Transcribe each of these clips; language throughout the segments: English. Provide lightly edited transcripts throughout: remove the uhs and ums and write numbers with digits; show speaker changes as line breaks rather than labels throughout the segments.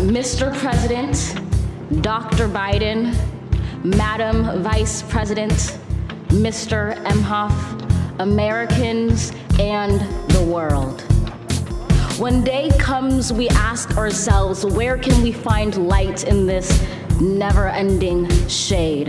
Mr. President, Dr. Biden, Madam Vice President, Mr. Emhoff, Americans, and the world. When day comes, we ask ourselves, where can we find light in this never-ending shade?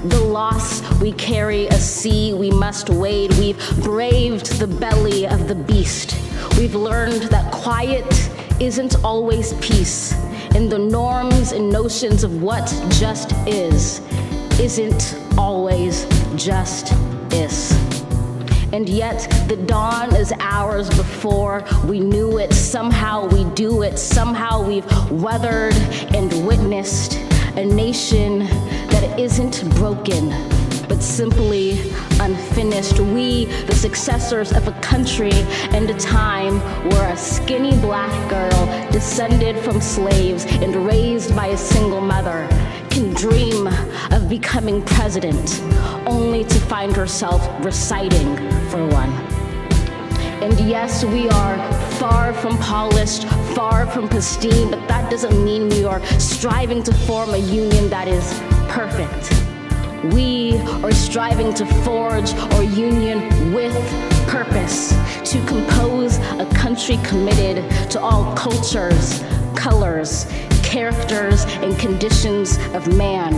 The loss we carry, a sea we must wade. We've braved the belly of the beast. We've learned that quiet isn't always peace, and the norms and notions of what just isn't always just is. And yet the dawn is hours before we knew it. Somehow we do it. Somehow we've weathered and witnessed a nation that isn't broken, but simply unfinished. We, the successors of a country and a time where a skinny black girl descended from slaves and raised by a single mother can dream of becoming president, only to find herself reciting for one. And yes, we are far from polished, far from pristine, but that doesn't mean we are striving to form a union that is perfect. We are striving to forge our union with purpose, to compose a country committed to all cultures, colors, characters, and conditions of man.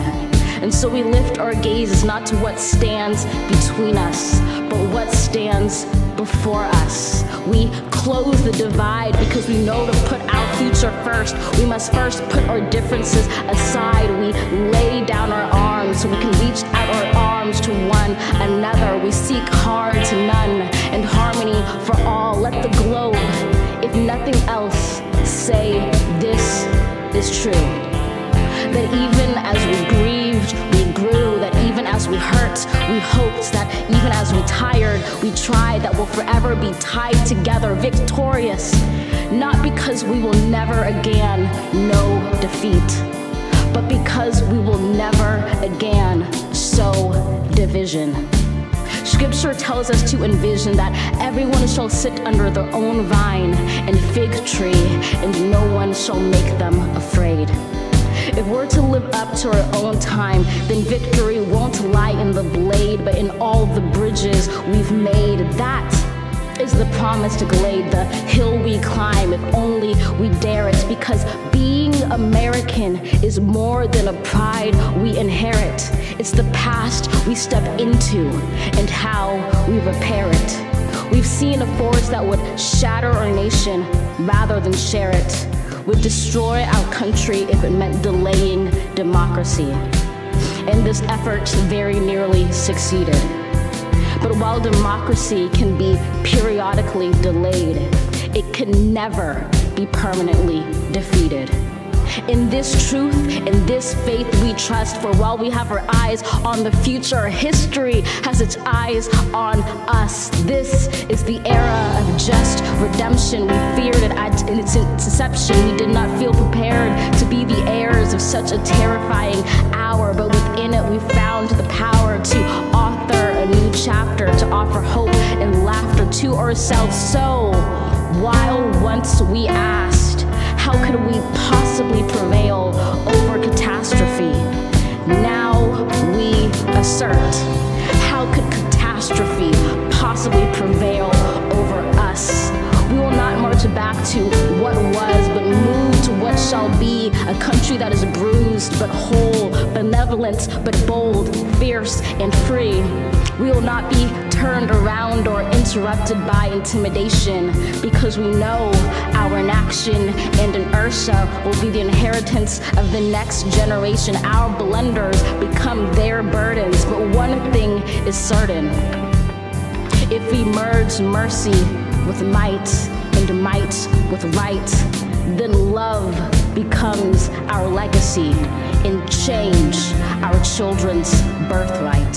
And so we lift our gazes not to what stands between us, but what stands before us. We close the divide because we know to put our future first. We must first put our differences aside. We lay down our arms so we can reach out our arms to one another. We seek hard to none and harmony for all. Let the globe, if nothing else, say this is true. That even as we grieved, we grew. That even as we hurt, we hoped. That even as we tired, we tried. That we'll forever be tied together, victorious. Not because we will never again know defeat, but because we will never again sow division. Scripture tells us to envision that everyone shall sit under their own vine and fig tree, and no one shall make them afraid. If we're to live up to our own time, then victory won't lie in the blade, but in all the bridges we've made. That is the promised glade, the hill we climb, if only we dare it. Because being American is more than a pride we inherit. It's the past we step into and how we repair it. We've seen a force that would shatter our nation rather than share it, would destroy our country if it meant delaying democracy. And this effort very nearly succeeded. But while democracy can be periodically delayed, it can never be permanently defeated. In this truth, in this faith we trust, for while we have our eyes on the future, history has its eyes on us. This is the era of just redemption. We feared it in its inception. We did not feel prepared to be the heirs of such a terrifying hour, but within it we found the power to author a new chapter, to offer hope and laughter to ourselves. So, while once we asked, how could we possibly prevail over catastrophe? Now we assert, how could catastrophe possibly prevail over us? We will not march back to what was, but move to what shall be, a country that is bruised but whole, benevolent but bold, fierce and free. We will not be turned around or interrupted by intimidation, because we know our inaction and inertia will be the inheritance of the next generation. Our blunders become their burdens, but one thing is certain. If we merge mercy with might and might with right, then love becomes our legacy and change our children's birthright.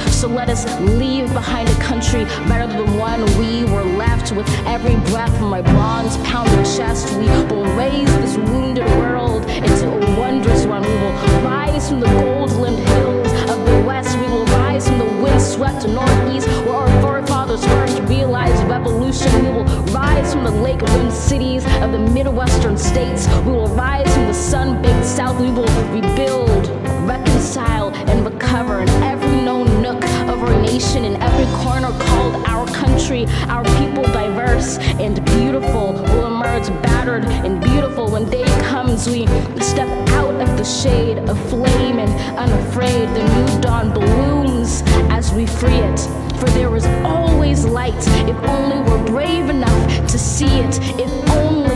So let us leave behind a country better than one we were left. With every breath from my bronze pounded chest, we will raise this wounded world into a wondrous one. We will rise from the gold-limbed hills of the west. We will rise from the wind-swept northeast, where our forefathers first realized revolution. We will rise from the lake-rimmed cities of the Midwestern states. We will rise South we will rebuild, reconcile, and recover in every known nook of our nation, in every corner called our country. Our people, diverse and beautiful, will emerge battered and beautiful. When day comes, we step out of the shade of flame and unafraid. The new dawn blooms as we free it. For there is always light if only we're brave enough to see it. If only